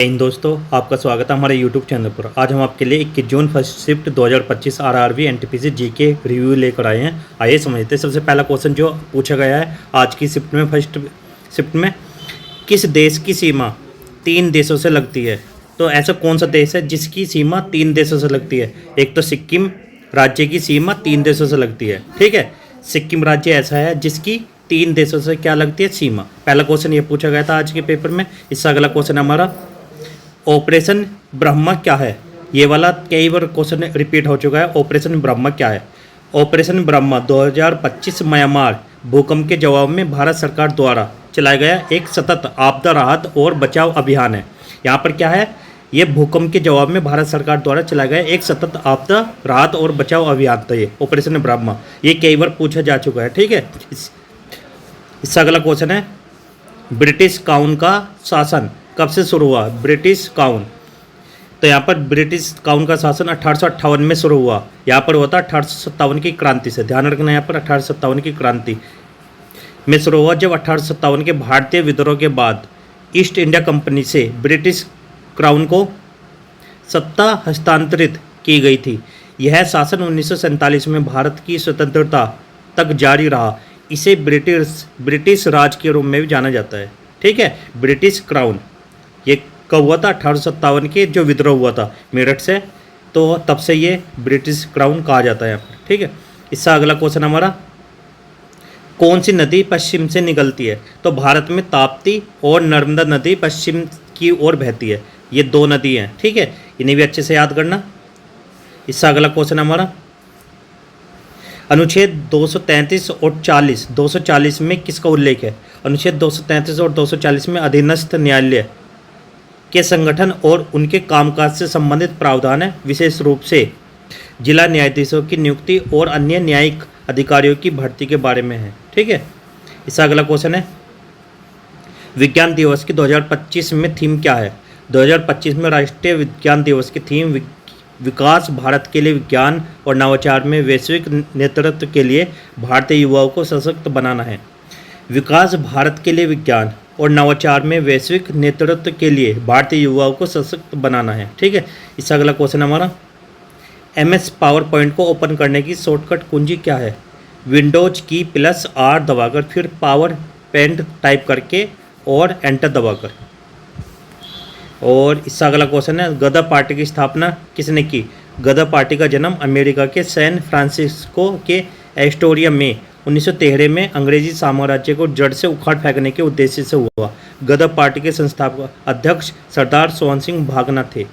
इन दोस्तों, आपका स्वागत है हमारे YouTube चैनल पर। आज हम आपके लिए 21 June first shift 2025 RRB NTPC GK review लेकर आए हैं। आइए समझते हैं। सबसे पहला क्वेश्चन जो पूछा गया है आज की शिफ्ट में, फर्स्ट शिफ्ट में, किस देश की सीमा 3 देशों से लगती है? तो ऐसा कौन सा देश है जिसकी सीमा 3 देशों से लगती है? एक तो सिक्किम राज्य की सीमा 3 देशों से लगती है। ठीक है, सिक्किम राज्य ऐसा है जिसकी 3 देशों से क्या लगती है? सीमा। पहला क्वेश्चन ये पूछा गया था आज के पेपर में। इससे अगला क्वेश्चन हमारा, ऑपरेशन ब्रह्मा क्या है? ये वाला कई बार क्वेश्चन रिपीट हो चुका है। ऑपरेशन ब्रह्मा क्या है? ऑपरेशन ब्रह्मा 2025 म्यांमार भूकंप के जवाब में भारत सरकार द्वारा चलाया गया एक सतत आपदा राहत और बचाव अभियान है। यहाँ पर क्या है? ये भूकंप के जवाब में भारत सरकार द्वारा चलाया गया एक सतत आपदा राहत और बचाव अभियान था ये ऑपरेशन ब्रह्मा। ये कई बार पूछा जा चुका है। ठीक है, इससे अगला क्वेश्चन है, ब्रिटिश काउन का शासन कब से शुरू हुआ? ब्रिटिश काउन, तो यहाँ पर ब्रिटिश काउन का शासन 1858 में शुरू हुआ। यहाँ पर हुआ था 1857 की क्रांति से। ध्यान रखना, यहाँ पर 1857 की क्रांति में शुरू हुआ, जब 1857 के भारतीय विद्रोह के बाद ईस्ट इंडिया कंपनी से ब्रिटिश क्राउन को सत्ता हस्तांतरित की गई थी। यह शासन 1947 में भारत की स्वतंत्रता तक जारी रहा। इसे ब्रिटिश राज के रूप में भी जाना जाता है। ठीक है, ब्रिटिश क्राउन ये कब हुआ था? 1857 के जो विद्रोह हुआ था मेरठ से, तो तब से ये ब्रिटिश क्राउन कहा जाता है यहाँ पर। ठीक है, इससे अगला क्वेश्चन हमारा, कौन सी नदी पश्चिम से निकलती है? तो भारत में ताप्ती और नर्मदा नदी पश्चिम की ओर बहती है। ये 2 नदी हैं। ठीक है, इन्हें भी अच्छे से याद करना। इससे अगला क्वेश्चन हमारा, अनुच्छेद 233 और 40 240 में किसका उल्लेख है? अनुच्छेद 233 और 240 में अधीनस्थ न्यायालय के संगठन और उनके कामकाज से संबंधित प्रावधान है। विशेष रूप से जिला न्यायाधीशों की नियुक्ति और अन्य न्यायिक अधिकारियों की भर्ती के बारे में है। ठीक है, इसका अगला क्वेश्चन है, विज्ञान दिवस की 2025 में थीम क्या है? 2025 में राष्ट्रीय विज्ञान दिवस की थीम विकास भारत के लिए विज्ञान और नवाचार में वैश्विक नेतृत्व के लिए भारतीय युवाओं को सशक्त बनाना है। विकास भारत के लिए विज्ञान और नवाचार में वैश्विक नेतृत्व के लिए भारतीय युवाओं को सशक्त बनाना है। ठीक है, इसका अगला क्वेश्चन हमारा, MS पावर पॉइंट को ओपन करने की शॉर्टकट कुंजी क्या है? विंडोज की +R दबाकर, फिर पावर पॉइंट टाइप करके और एंटर दबाकर। और इसका अगला क्वेश्चन है, गदर पार्टी की स्थापना किसने की? गदर पार्टी का जन्म अमेरिका के सैन फ्रांसिस्को के एस्टोरिया में 1913 में अंग्रेजी साम्राज्य को जड़ से उखाड़ फेंकने के उद्देश्य से हुआ। गदर पार्टी के संस्थापक अध्यक्ष सरदार सोहन सिंह भागना थे।